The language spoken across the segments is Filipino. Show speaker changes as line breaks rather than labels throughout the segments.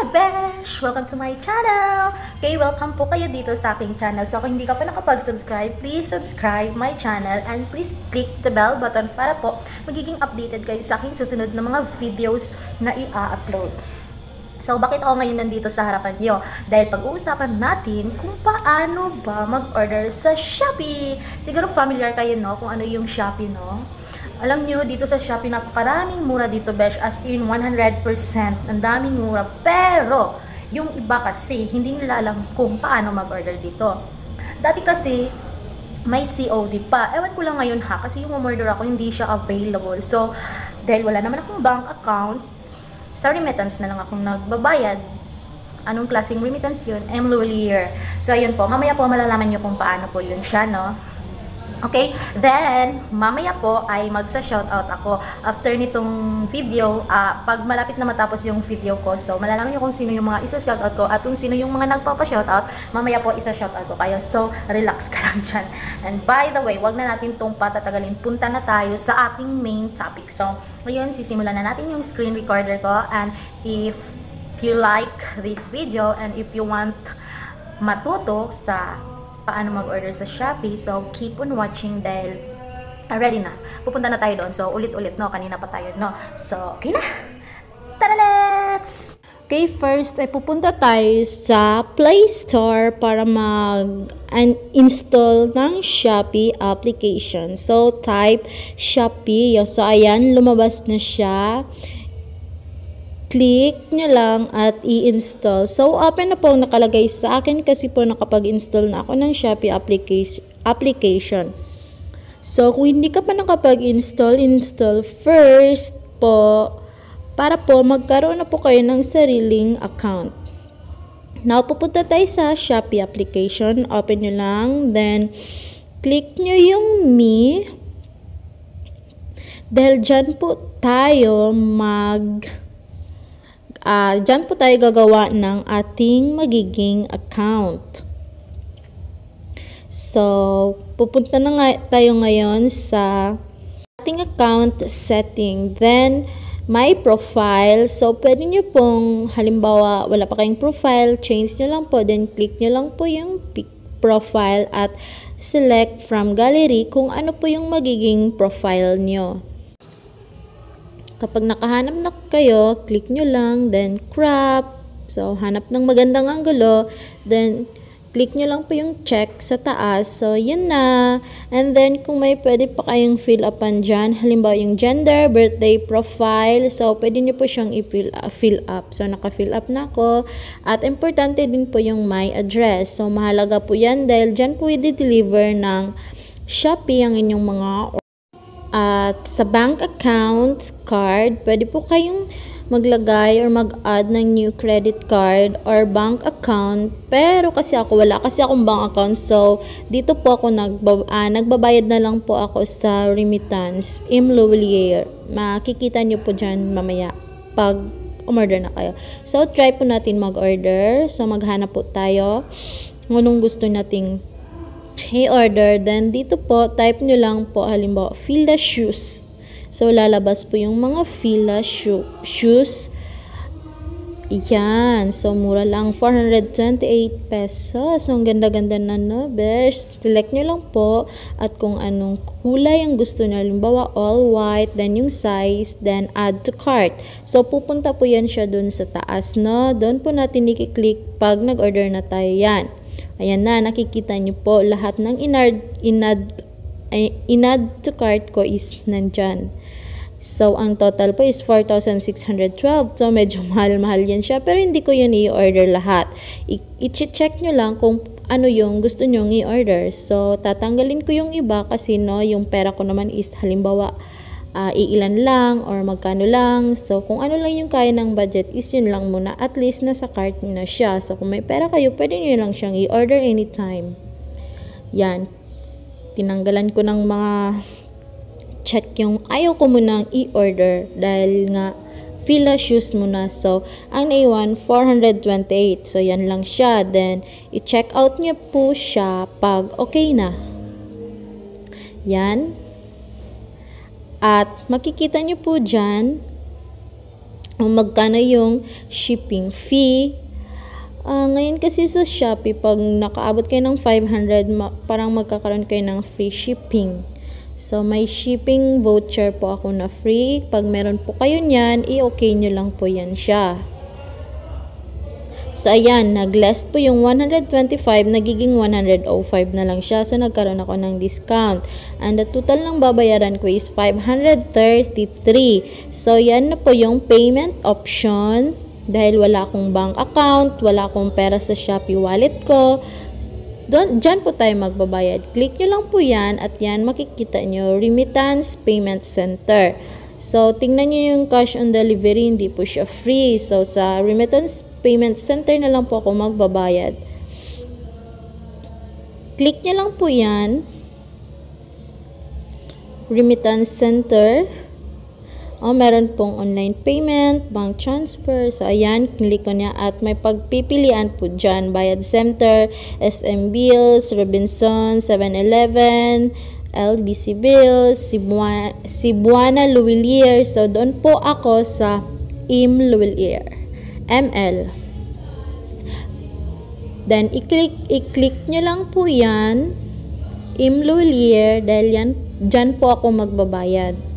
besh! Welcome to my channel! Okay, welcome po kayo dito sa aking channel. So kung hindi ka pa nakapag-subscribe, please subscribe my channel and please click the bell button para po magiging updated kayo sa aking susunod na mga videos na i-upload. So bakit ako ngayon nandito sa harapan nyo? Dahil pag-uusapan natin kung paano ba mag-order sa Shopee. Siguro familiar kayo, no? Kung ano yung Shopee, no? Alam nyo, dito sa Shopee, napakaraming mura dito, besh. As in, 100%. Ang daming mura. Pero, yung iba kasi, hindi nila alam kung paano mag-order dito. Dati kasi, may COD pa. Ewan ko lang ngayon ha, kasi yung umorder ako, hindi siya available. So, dahil wala naman akong bank account, sa remittance na lang akong nagbabayad. Anong klaseng remittance yun? Emlulier. So, ayun po. Mamaya po malalaman nyo kung paano po yun siya, no? Okay, then, mamaya po ay magsa-shoutout ako after nitong video, pag malapit na matapos yung video ko. So, malalaman nyo kung sino yung mga isa-shoutout ko at kung sino yung mga nagpapa-shoutout, mamaya po isa-shoutout ko kayo. So, relax ka lang dyan. And by the way, wag na natin itong patatagalin. Punta na tayo sa ating main topic. So, ngayon, sisimulan na natin yung screen recorder ko. And if you like this video and if you want matuto sa paano mag-order sa Shopee, so keep on watching dahil ready na. Pupunta na tayo doon. So, ulit-ulit, no? Kanina pa tayo, no? So, okay na! Tara, let's!
Okay, first ay pupunta tayo sa playstore para mag-install ng Shopee application. So, type Shopee. So, ayan, lumabas na siya. Click nyo lang at i-install. So, open na po nakalagay sa akin kasi po nakapag-install na ako ng Shopee application. So, kung hindi ka pa nakapag-install, install first po para po magkaroon na po kayo ng sariling account. Now, pupunta tayo sa Shopee application. Open nyo lang. Then, click nyo yung me. Dahil dyan po tayo dyan po tayo gagawa ng ating magiging account. So, pupunta na nga tayo ngayon sa ating account setting. Then, my profile. So, pwede nyo pong, halimbawa, wala pa kayong profile, change nyo lang po. Then, click nyo lang po yung profile at select from gallery kung ano po yung magiging profile nyo. Kapag nakahanap na kayo, click nyo lang, then crop. So, hanap ng magandang anggulo. Then, click nyo lang po yung check sa taas. So, yun na. And then, kung may pwede pa kayong fill upan dyan, halimbawa yung gender, birthday, profile. So, pwede nyo po siyang i-fill up. So, naka-fill up na ako. At importante din po yung my address. So, mahalaga po yan dahil dyan po i-deliver ng Shopee ang inyong mga at sa bank account card, pwede po kayong maglagay or mag-add ng new credit card or bank account. Pero kasi ako, wala kasi akong bank account. So, dito po ako nagbabayad na lang po ako sa remittance, imlulier. Makikita nyo po dyan mamaya pag umorder na kayo. So, try po natin mag-order. So, maghanap po tayo kung anong gusto nating i-order. Then, dito po, type nyo lang po, halimbawa, Fila shoes. So, lalabas po yung mga Fila shoes. Yan. So, mura lang. 428 pesos. So, ang ganda-ganda na, no, besh. Select nyo lang po at kung anong kulay ang gusto nyo. Halimbawa, all white. Then, yung size. Then, add to cart. So, pupunta po yan siya dun sa taas, no? Doon po natin i-click pag nag-order na tayo yan. Ayan na, nakikita nyo po, lahat ng inad to cart ko is nandyan. So, ang total po is 4,612. So, medyo mahal-mahal yan siya. Pero hindi ko yun i-order lahat. I-check nyo lang kung ano yung gusto nyo i-order. So, tatanggalin ko yung iba kasi no, yung pera ko naman is halimbawa, iilan lang or magkano lang. So, kung ano lang yung kaya ng budget is yun lang muna. At least nasa cart na siya. So, kung may pera kayo, pwede nyo lang siyang i-order anytime. Yan. Tinanggalan ko ng mga check yung ayaw ko munang i-order dahil nga Fila shoes muna. So, ang naiwan, 428. So, yan lang siya. Then, i-check out nyo po siya pag okay na. Yan. At makikita nyo po dyan kung magkano yung shipping fee. Ngayon kasi sa Shopee, pag nakaabot kayo ng 500, parang magkakaroon kayo ng free shipping. So, may shipping voucher po ako na free. Pag meron po kayo niyan, i-okay nyo lang po yan siya. So, ayan, nag-less po yung 125, nagiging 105 na lang siya. So, nagkaroon ako ng discount. And the total ng babayaran ko is 533. So, yan na po yung payment option. Dahil wala akong bank account, wala akong pera sa Shopee wallet ko. Diyan po tayo magbabayad. Click nyo lang po yan at yan makikita nyo, Remittance Payment Center. So, tingnan nyo yung cash on delivery, hindi po siya free. So, sa Remittance Payment Center na lang po ako magbabayad. Click nyo lang po yan. Remittance Center. Meron pong online payment, bank transfer. So, ayan, click ko niya at may pagpipilian po dyan. Bayad Center, SM Bills, Robinson, 7-Eleven, LBC Bills, Cebuana Luwilier. So, doon po ako sa Luwilier, ML. Then, i-click nyo lang po yan, Luwilier, dahil dyan po ako magbabayad.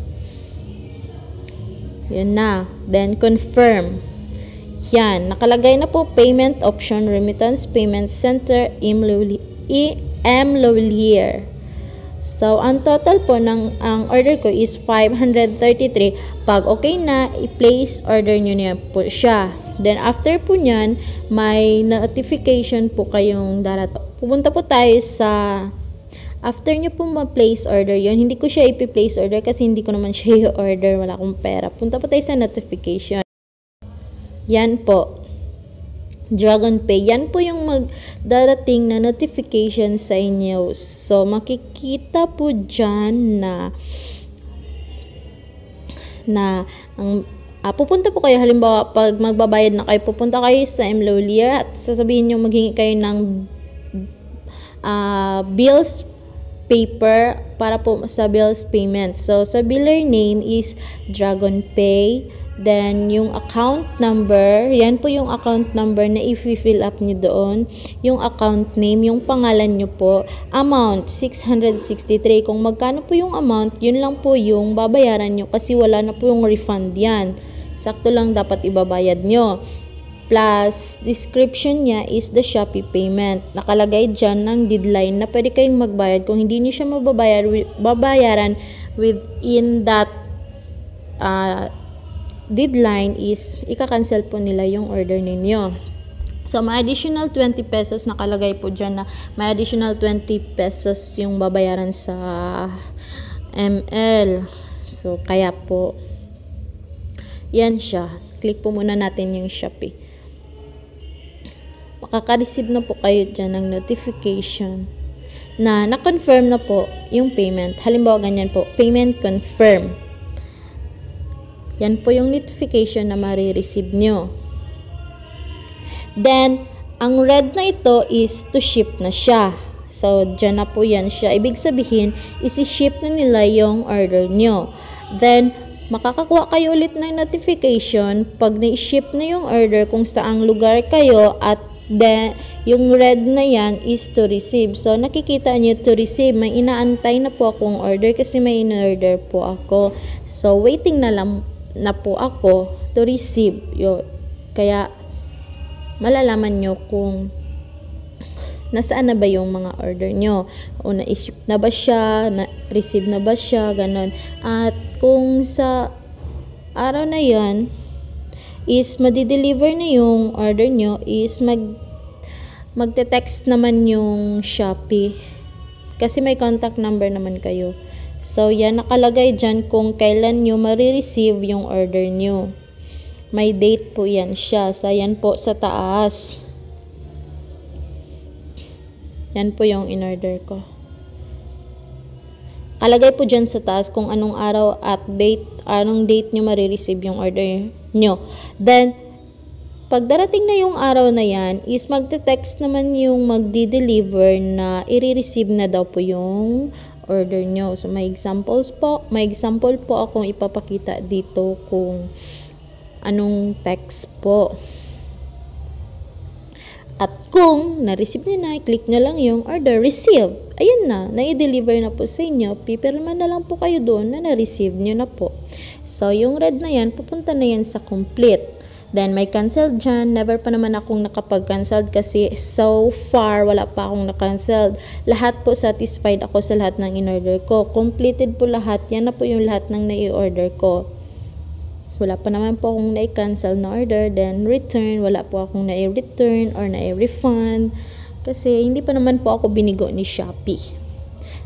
Yan na. Then, confirm. Yan. Nakalagay na po payment option, Remittance Payment Center, Luwilier. So, ang total po ang order ko is 533. Pag okay na, i-place order nyo niya po siya. Then, after po nyan, may notification po kayong darating. Pupunta po tayo sa, after nyo po ma-place order yun, hindi ko siya ipi-place order kasi hindi ko naman siya i-order, wala akong pera. Punta po tayo sa notification. Yan po. Dragon Pay. Yan po yung magdarating na notification sa inyo. So, makikita po dyan pupunta po kayo, halimbawa, pag magbabayad na kayo, pupunta kayo sa Luwilier at sasabihin nyo maghingi kayo ng bills paper para po sa bills payment. So, sa biller name is Dragon Pay. Then, yung account number, yan po yung account number na i-fill up nyo doon. Yung account name, yung pangalan nyo po. Amount, 663. Kung magkano po yung amount, yun lang po yung babayaran nyo kasi wala na po yung refund yan. Sakto lang dapat ibabayad nyo. Plus, description niya is the Shopee payment. Nakalagay dyan ng deadline na pwede kayong magbayad. Kung hindi nyo siya babayaran within that deadline is ika-cancel po nila yung order ninyo. So, may additional 20 pesos nakalagay po dyan na may additional 20 pesos yung babayaran sa ML. So, kaya po yan siya. Click po muna natin yung Shopee. Makaka-receive na po kayo dyan ng notification na na-confirm na po yung payment. Halimbawa, ganyan po, payment confirm. Yan po yung notification na marireceive nyo. Then, ang red na ito is to ship na siya. So, dyan na po yan siya. Ibig sabihin, isi-ship na nila yung order nyo. Then, makakakuha kayo ulit ng notification pag na-ship na yung order kung saang lugar kayo at then, yung red na yan is to receive. So, nakikita nyo to receive. May inaantay na po akong order kasi may in-order po ako. So, waiting na lang na po ako to receive. Kaya, malalaman nyo kung nasaan na ba yung mga order nyo. O na-ship na ba siya, na-receive na ba siya, ganon. At kung sa araw na yon is madi-deliver na yung order nyo, is magte-text naman yung Shopee. Kasi may contact number naman kayo. So, yan nakalagay dyan kung kailan nyo marireceive yung order nyo. May date po yan siya. So, yan po sa taas. Yan po yung in-order ko. Kalagay po dyan sa taas kung anong araw at date, anong date nyo marireceive yung order nyo. Then, pag darating na yung araw na yan, is magte-text naman yung magdi-deliver na i-receive na daw po yung order nyo. So, may example po akong ipapakita dito kung anong text po. At kung na-receive nyo na, click nyo lang yung order, receive. Ayun na, na-deliver na po sa inyo. Pipirma na lang po kayo doon na na-receive nyo na po. So, yung red na yan, pupunta na yan sa complete. Then, may cancelled dyan. Never pa naman akong nakapag-cancelled kasi so far, wala pa akong na-cancelled. Lahat po satisfied ako sa lahat ng in-order ko. Completed po lahat. Yan na po yung lahat ng nai-order ko. Wala pa naman po akong na-cancel na order, then return, wala po akong na-return or na-refund kasi hindi pa naman po ako binigo ni Shopee.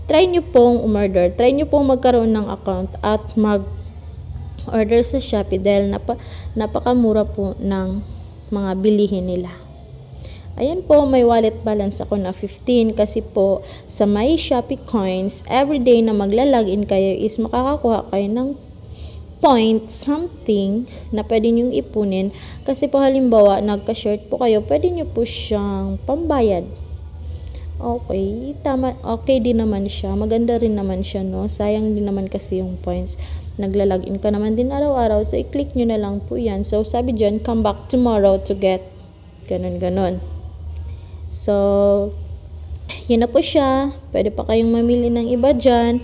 Try nyo pong umorder, try nyo pong magkaroon ng account at mag-order sa Shopee dahil napakamura po ng mga bilihin nila. Ayan po, may wallet balance ako na 15 kasi po sa my Shopee coins, everyday na magla-login kayo is makakakuha kayo ng point something na pwede nyong ipunin kasi po halimbawa nagka-short po kayo, pwede nyo po siyang pambayad. Okay, tama, okay din naman siya, maganda rin naman siya, no? Sayang din naman kasi yung points, nagla-login ka naman din araw-araw, so i-click nyo na lang po yan. So sabi dyan, come back tomorrow to get ganon. So yun na po siya, pwede pa kayong mamili ng iba dyan.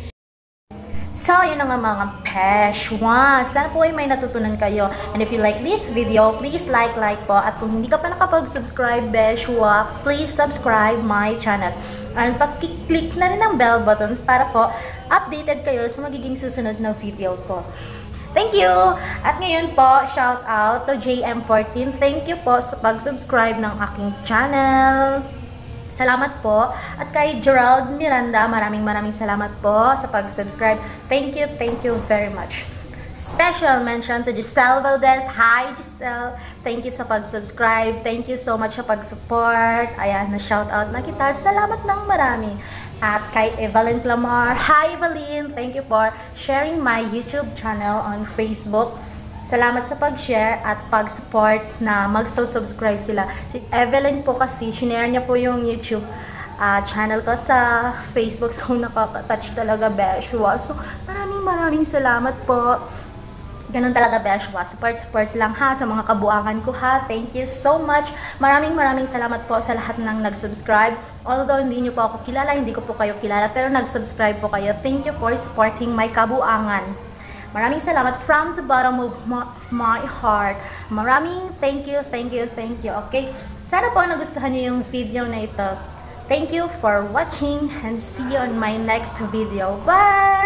So, yun na nga mga beshwaaa. Sana po ay may natutunan kayo. And if you like this video, please like po. At kung hindi ka pa nakapag-subscribe, beshwaaa, please subscribe my channel. And pag-click na rin ang bell buttons para po updated kayo sa magiging susunod na video ko. Thank you! At ngayon po, shout out to JM14. Thank you po sa pag-subscribe ng aking channel. Salamat po. At kay Gerald Miranda, maraming salamat po sa pag-subscribe. Thank you very much. Special mention to Giselle Valdez. Hi Giselle! Thank you sa pag-subscribe. Thank you so much sa pag-support. Ayan, na-shoutout na kita. Salamat ng marami. At kay Evelyn Clamar. Hi Evelyn! Thank you for sharing my YouTube channel on Facebook. Salamat sa pag-share at pag-support na mag-subscribe sila. Si Evelyn po kasi, shinare niya po yung YouTube channel ko sa Facebook. So, nakaka-touch talaga, beshwaaa. So, maraming salamat po. Ganun talaga, beshwaaa. Support lang ha sa mga kabuangan ko ha. Thank you so much. Maraming salamat po sa lahat ng nag-subscribe. Although hindi nyo po ako kilala, hindi ko po kayo kilala, pero nag-subscribe po kayo. Thank you for supporting my kabuangan. Maraming salamat from the bottom of my heart. Maraming thank you. Okay? Sana po nagustuhan niyo yung video na ito. Thank you for watching and see you on my next video. Bye!